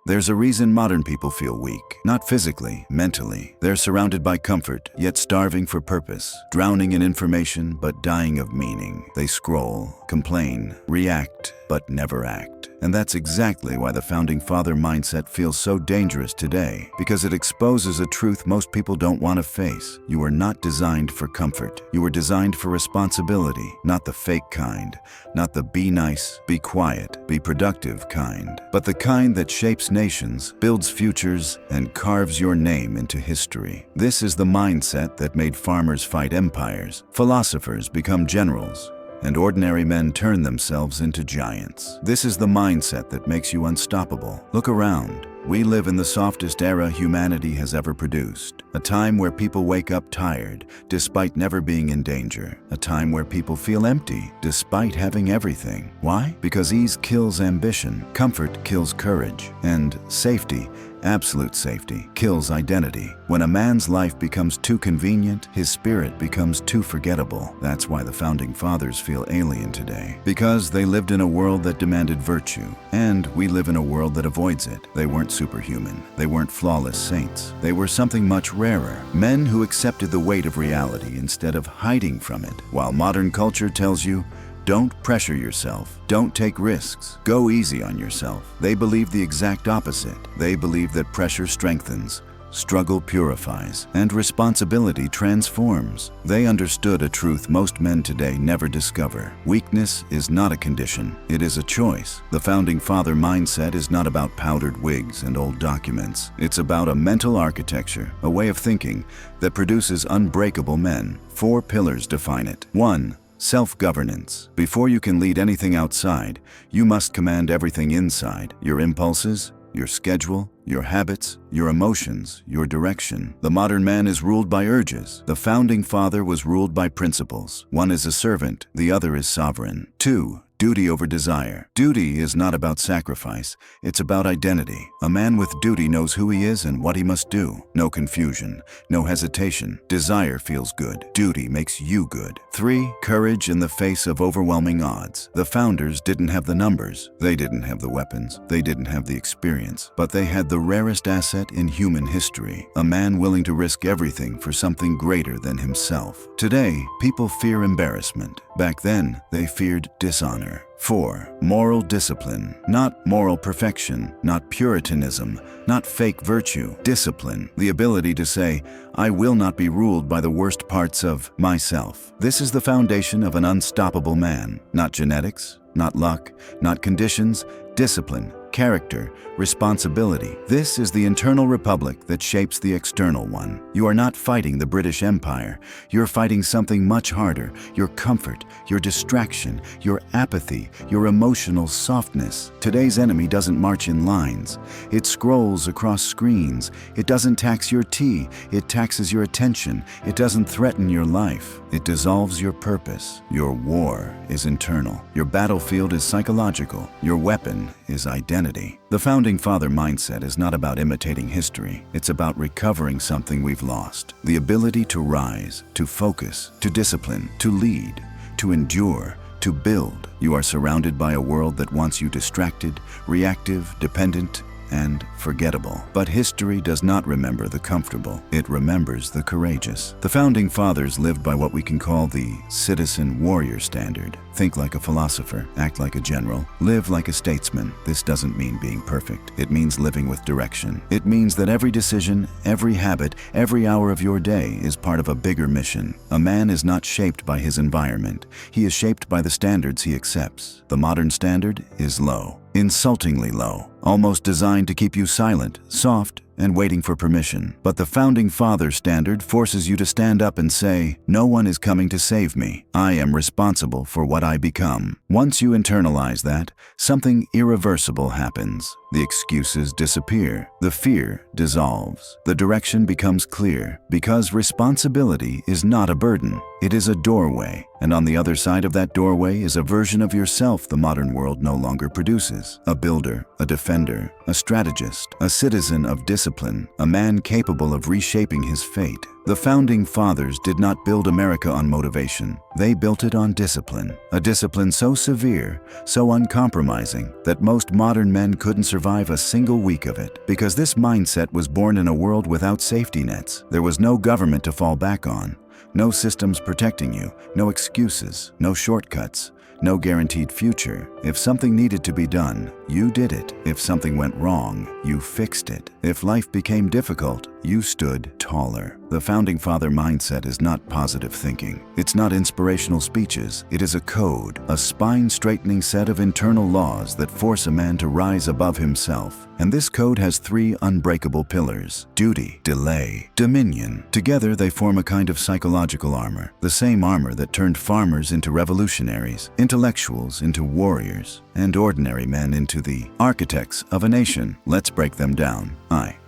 There's a reason modern people feel weak. Not physically, mentally. They're surrounded by comfort, yet starving for purpose. Drowning in information, but dying of meaning. They scroll, complain, react, but never act. And that's exactly why the Founding Father mindset feels so dangerous today, because it exposes a truth most people don't want to face. You are not designed for comfort. You were designed for responsibility, not the fake kind, not the be nice, be quiet, be productive kind, but the kind that shapes nations, builds futures, and carves your name into history. This is the mindset that made farmers fight empires, philosophers become generals, and ordinary men turn themselves into giants. This is the mindset that makes you unstoppable. Look around. We live in the softest era humanity has ever produced. A time where people wake up tired, despite never being in danger. A time where people feel empty, despite having everything. Why? Because ease kills ambition, comfort kills courage, and safety, absolute safety, kills identity. When a man's life becomes too convenient, his spirit becomes too forgettable. That's why the Founding Fathers feel alien today. Because they lived in a world that demanded virtue, and we live in a world that avoids it. They weren't superhuman. They weren't flawless saints. They were something much rarer. Men who accepted the weight of reality instead of hiding from it. While modern culture tells you, don't pressure yourself. Don't take risks. Go easy on yourself. They believe the exact opposite. They believe that pressure strengthens, struggle purifies, and responsibility transforms. They understood a truth most men today never discover. Weakness is not a condition. It is a choice. The Founding Father mindset is not about powdered wigs and old documents. It's about a mental architecture, a way of thinking that produces unbreakable men. 4 pillars define it. 1. Self-governance. Before you can lead anything outside, you must command everything inside. Your impulses, your schedule, your habits, your emotions, your direction. The modern man is ruled by urges. The Founding Father was ruled by principles. One is a servant, the other is sovereign. 2. Duty over desire. Duty is not about sacrifice, it's about identity. A man with duty knows who he is and what he must do. No confusion, no hesitation. Desire feels good. Duty makes you good. 3. Courage in the face of overwhelming odds. The founders didn't have the numbers. They didn't have the weapons. They didn't have the experience. But they had the rarest asset in human history. A man willing to risk everything for something greater than himself. Today, people fear embarrassment. Back then, they feared dishonor. 4. Moral discipline. Not moral perfection, not puritanism, not fake virtue. Discipline. The ability to say, I will not be ruled by the worst parts of myself. This is the foundation of an unstoppable man. Not genetics, not luck, not conditions, discipline, character, responsibility. This is the internal republic that shapes the external one. You are not fighting the British Empire. You're fighting something much harder. Your comfort, your distraction, your apathy, your emotional softness. Today's enemy doesn't march in lines. It scrolls across screens. It doesn't tax your tea. It taxes your attention. It doesn't threaten your life. It dissolves your purpose. Your war is internal. Your battlefield is psychological. Your weapon is identity. The Founding Father mindset is not about imitating history. It's about recovering something we've lost. The ability to rise, to focus, to discipline, to lead, to endure, to build. You are surrounded by a world that wants you distracted, reactive, dependent, and forgettable. But history does not remember the comfortable. It remembers the courageous. The Founding Fathers lived by what we can call the citizen warrior standard. Think like a philosopher, act like a general, live like a statesman. This doesn't mean being perfect. It means living with direction. It means that every decision, every habit, every hour of your day is part of a bigger mission. A man is not shaped by his environment. He is shaped by the standards he accepts. The modern standard is low. Insultingly low, almost designed to keep you silent, soft, and waiting for permission. But the Founding Father standard forces you to stand up and say, no one is coming to save me. I am responsible for what I become. Once you internalize that, something irreversible happens. The excuses disappear. The fear dissolves. The direction becomes clear, because responsibility is not a burden. It is a doorway, and on the other side of that doorway is a version of yourself the modern world no longer produces. A builder, a defender, defender, a strategist, a citizen of discipline, a man capable of reshaping his fate. The Founding Fathers did not build America on motivation. They built it on discipline. A discipline so severe, so uncompromising, that most modern men couldn't survive a single week of it. Because this mindset was born in a world without safety nets. There was no government to fall back on. No systems protecting you, no excuses, no shortcuts, no guaranteed future. If something needed to be done, you did it. If something went wrong, you fixed it. If life became difficult, you stood taller. The Founding Father mindset is not positive thinking. It's not inspirational speeches. It is a code, a spine-straightening set of internal laws that force a man to rise above himself. And this code has 3 unbreakable pillars: duty, delay, dominion. Together they form a kind of psychological armor, the same armor that turned farmers into revolutionaries, intellectuals into warriors, and ordinary men into the architects of a nation. Let's break them down.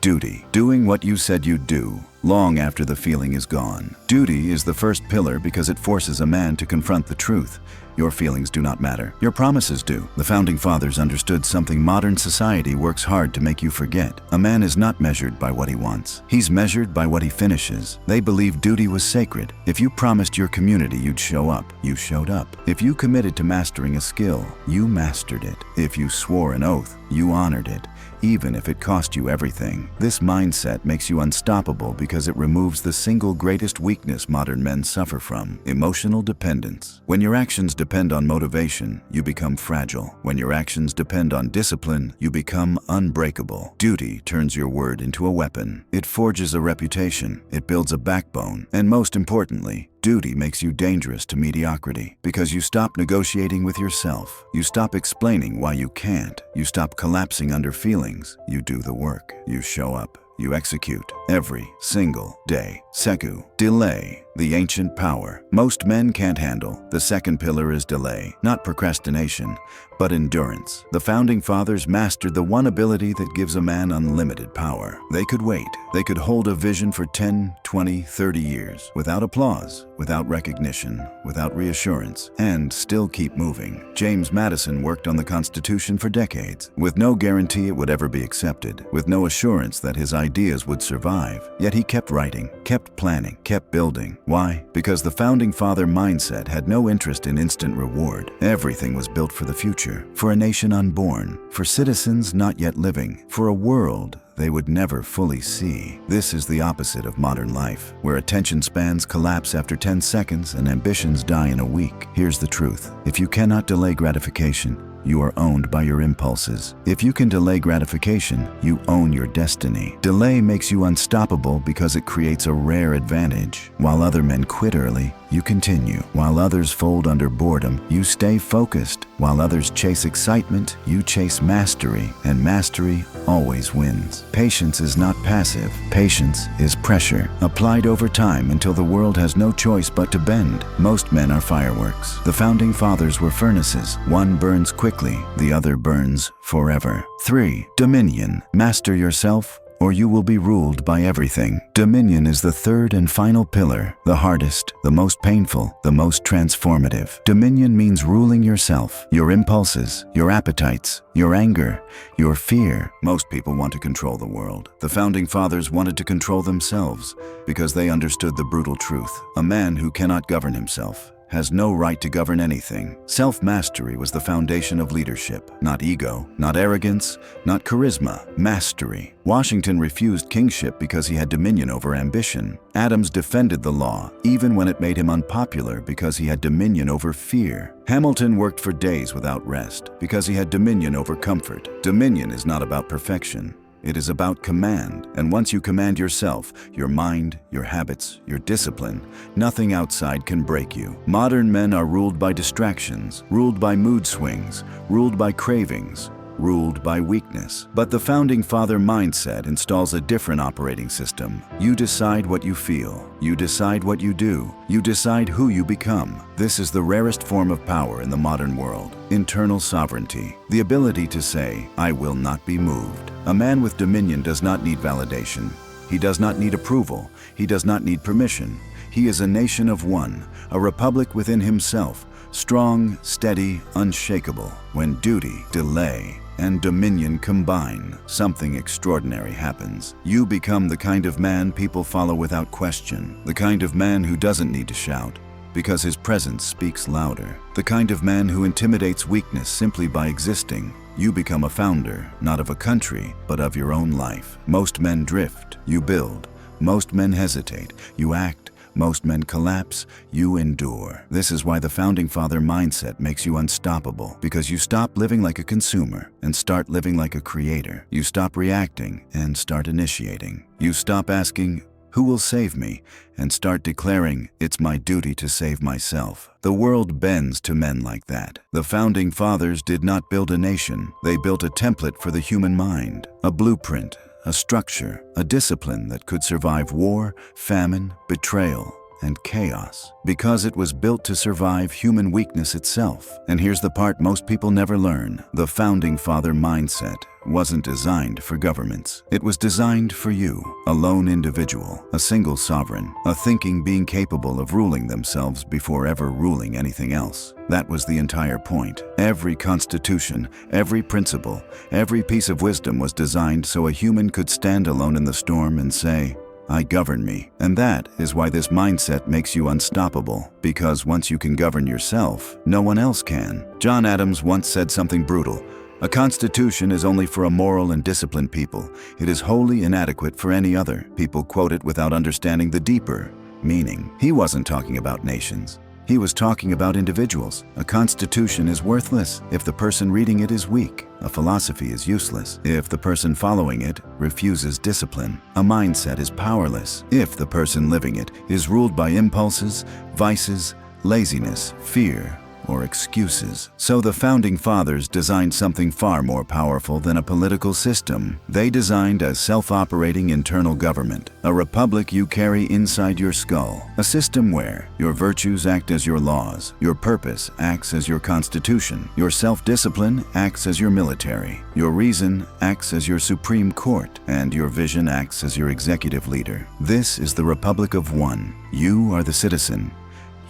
Duty. Doing what you said you'd do, long after the feeling is gone. Duty is the first pillar because it forces a man to confront the truth. Your feelings do not matter. Your promises do. The Founding Fathers understood something modern society works hard to make you forget. A man is not measured by what he wants. He's measured by what he finishes. They believed duty was sacred. If you promised your community you'd show up, you showed up. If you committed to mastering a skill, you mastered it. If you swore an oath, you honored it, even if it cost you everything. This mindset makes you unstoppable because it removes the single greatest weakness modern men suffer from: emotional dependence. When your actions depend on motivation, you become fragile. When your actions depend on discipline, you become unbreakable. Duty turns your word into a weapon. It forges a reputation. It builds a backbone. And most importantly, duty makes you dangerous to mediocrity because you stop negotiating with yourself. You stop explaining why you can't. You stop collapsing under feelings. You do the work. You show up. You execute every single day. Segu, delay, the ancient power most men can't handle. The second pillar is delay, not procrastination, but endurance. The Founding Fathers mastered the one ability that gives a man unlimited power. They could wait. They could hold a vision for 10, 20, 30 years without applause, without recognition, without reassurance, and still keep moving. James Madison worked on the Constitution for decades, with no guarantee it would ever be accepted, with no assurance that his ideas would survive. Yet he kept writing, kept planning, kept building. Why? Because the Founding Father mindset had no interest in instant reward. Everything was built for the future, for a nation unborn, for citizens not yet living, for a world they would never fully see. This is the opposite of modern life, where attention spans collapse after 10 seconds and ambitions die in a week. Here's the truth. If you cannot delay gratification, you are owned by your impulses. If you can delay gratification, you own your destiny. Delay makes you unstoppable because it creates a rare advantage. While other men quit early, you continue. While others fold under boredom, you stay focused. While others chase excitement, you chase mastery, and mastery always wins. Patience is not passive. Patience is pressure, applied over time until the world has no choice but to bend. Most men are fireworks. The Founding Fathers were furnaces. One burns quickly, the other burns forever. 3. Dominion. Master yourself, or you will be ruled by everything. Dominion is the third and final pillar, the hardest, the most painful, the most transformative. Dominion means ruling yourself, your impulses, your appetites, your anger, your fear. Most people want to control the world. The Founding Fathers wanted to control themselves because they understood the brutal truth. A man who cannot govern himself has no right to govern anything. Self-mastery was the foundation of leadership. Not ego, not arrogance, not charisma. Mastery. Washington refused kingship because he had dominion over ambition. Adams defended the law, even when it made him unpopular, because he had dominion over fear. Hamilton worked for days without rest because he had dominion over comfort. Dominion is not about perfection. It is about command, and once you command yourself, your mind, your habits, your discipline, nothing outside can break you. Modern men are ruled by distractions, ruled by mood swings, ruled by cravings, ruled by weakness. But the Founding Father mindset installs a different operating system. You decide what you feel. You decide what you do. You decide who you become. This is the rarest form of power in the modern world. Internal sovereignty. The ability to say, I will not be moved. A man with dominion does not need validation. He does not need approval. He does not need permission. He is a nation of one, a republic within himself, strong, steady, unshakable. When duty, delay, and dominion combine, something extraordinary happens. You become the kind of man people follow without question, the kind of man who doesn't need to shout, because his presence speaks louder, the kind of man who intimidates weakness simply by existing. You become a founder, not of a country, but of your own life. Most men drift, you build. Most men hesitate, you act. Most men collapse, you endure. This is why the Founding Father mindset makes you unstoppable, because you stop living like a consumer and start living like a creator. You stop reacting and start initiating. You stop asking, "Who will save me?" and start declaring, "It's my duty to save myself." The world bends to men like that. The Founding Fathers did not build a nation. They built a template for the human mind, a blueprint, a structure, a discipline that could survive war, famine, betrayal, and chaos, because it was built to survive human weakness itself. And here's the part most people never learn. The Founding Father mindset wasn't designed for governments. It was designed for you, a lone individual, a single sovereign, a thinking being capable of ruling themselves before ever ruling anything else. That was the entire point. Every constitution, every principle, every piece of wisdom was designed so a human could stand alone in the storm and say, "I govern me." And that is why this mindset makes you unstoppable, because once you can govern yourself, no one else can. John Adams once said something brutal. "A constitution is only for a moral and disciplined people. It is wholly inadequate for any other." People quote it without understanding the deeper meaning. He wasn't talking about nations. He was talking about individuals. A constitution is worthless if the person reading it is weak. A philosophy is useless if the person following it refuses discipline. A mindset is powerless if the person living it is ruled by impulses, vices, laziness, fear, or excuses. So the Founding Fathers designed something far more powerful than a political system. They designed a self-operating internal government, a republic you carry inside your skull, a system where your virtues act as your laws, your purpose acts as your constitution, your self-discipline acts as your military, your reason acts as your supreme court, and your vision acts as your executive leader. This is the Republic of One. You are the citizen.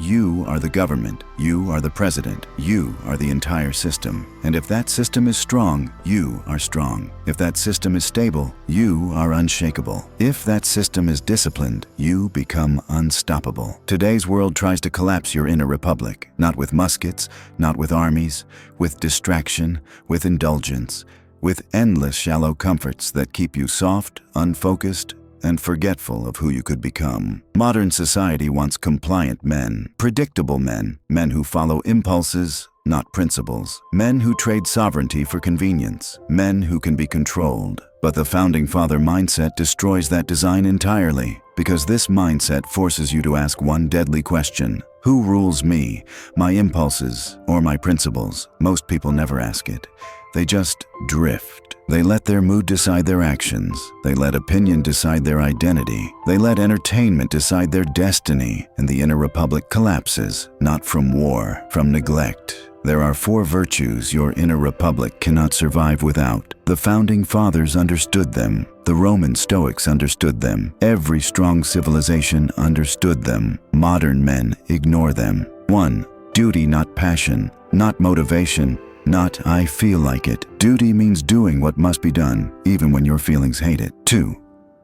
You are the government, you are the president, you are the entire system. And if that system is strong, you are strong. If that system is stable, you are unshakable. If that system is disciplined, you become unstoppable. Today's world tries to collapse your inner republic, not with muskets, not with armies, with distraction, with indulgence, with endless shallow comforts that keep you soft, unfocused, and forgetful of who you could become. Modern society wants compliant men, predictable men, men who follow impulses, not principles, men who trade sovereignty for convenience, men who can be controlled. But the Founding Father mindset destroys that design entirely, because this mindset forces you to ask one deadly question: who rules me, my impulses, or my principles? Most people never ask it. They just drift. They let their mood decide their actions. They let opinion decide their identity. They let entertainment decide their destiny. And the inner republic collapses, not from war, from neglect. There are 4 virtues your inner republic cannot survive without. The Founding Fathers understood them. The Roman Stoics understood them. Every strong civilization understood them. Modern men ignore them. 1. Duty, not passion, not motivation, not "I feel like it." Duty means doing what must be done, even when your feelings hate it. 2.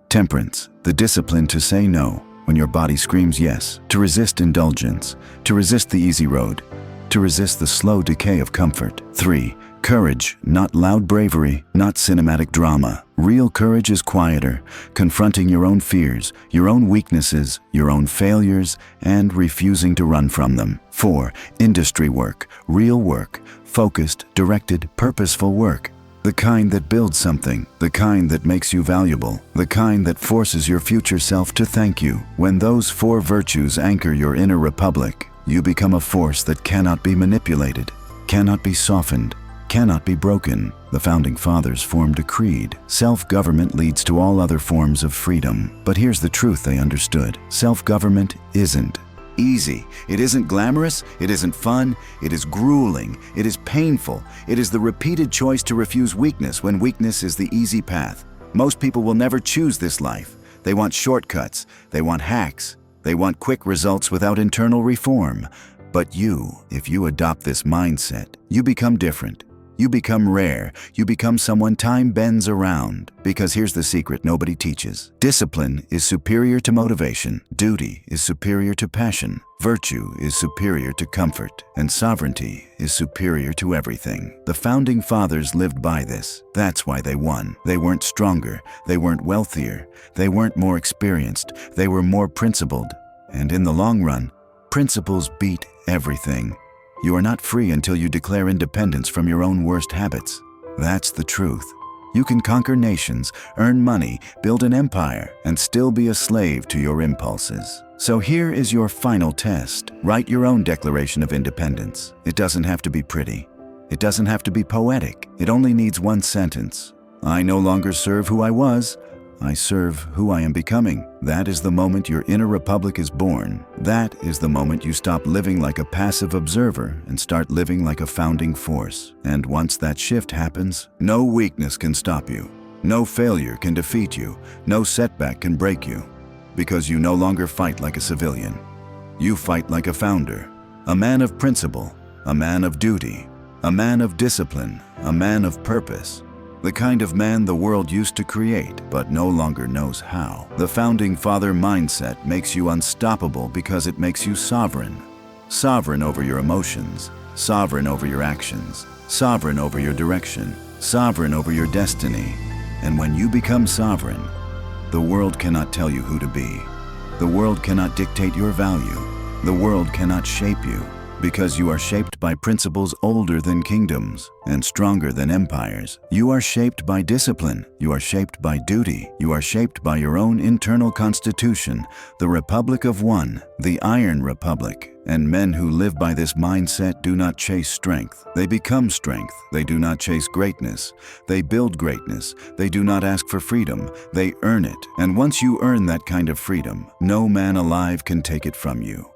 Temperance, the discipline to say no when your body screams yes, to resist indulgence, to resist the easy road, to resist the slow decay of comfort. 3. Courage, not loud bravery, not cinematic drama. Real courage is quieter, confronting your own fears, your own weaknesses, your own failures, and refusing to run from them. 4. Industry work, real work, focused, directed, purposeful work. The kind that builds something, the kind that makes you valuable, the kind that forces your future self to thank you. When those 4 virtues anchor your inner republic, you become a force that cannot be manipulated, cannot be softened, cannot be broken. The Founding Fathers formed a creed. Self-government leads to all other forms of freedom. But here's the truth they understood. Self-government isn't easy. It isn't glamorous. It isn't fun. It is grueling. It is painful. It is the repeated choice to refuse weakness when weakness is the easy path. Most people will never choose this life. They want shortcuts. They want hacks. They want quick results without internal reform. But you, if you adopt this mindset, you become different. You become rare. You become someone time bends around. Because here's the secret nobody teaches. Discipline is superior to motivation. Duty is superior to passion. Virtue is superior to comfort. And sovereignty is superior to everything. The founding fathers lived by this. That's why they won. They weren't stronger. They weren't wealthier. They weren't more experienced. They were more principled. And in the long run, principles beat everything. You are not free until you declare independence from your own worst habits. That's the truth. You can conquer nations, earn money, build an empire, and still be a slave to your impulses. So here is your final test. Write your own Declaration of Independence. It doesn't have to be pretty. It doesn't have to be poetic. It only needs one sentence. I no longer serve who I was. I serve who I am becoming. That is the moment your inner republic is born. That is the moment you stop living like a passive observer and start living like a founding force. And once that shift happens, no weakness can stop you. No failure can defeat you. No setback can break you. Because you no longer fight like a civilian. You fight like a founder, a man of principle, a man of duty, a man of discipline, a man of purpose. The kind of man the world used to create, but no longer knows how. The founding father mindset makes you unstoppable because it makes you sovereign. Sovereign over your emotions, sovereign over your actions, sovereign over your direction, sovereign over your destiny. And when you become sovereign, the world cannot tell you who to be. The world cannot dictate your value. The world cannot shape you. Because you are shaped by principles older than kingdoms and stronger than empires. You are shaped by discipline. You are shaped by duty. You are shaped by your own internal constitution, the Republic of One, the Iron Republic. And men who live by this mindset do not chase strength. They become strength. They do not chase greatness. They build greatness. They do not ask for freedom. They earn it. And once you earn that kind of freedom, no man alive can take it from you.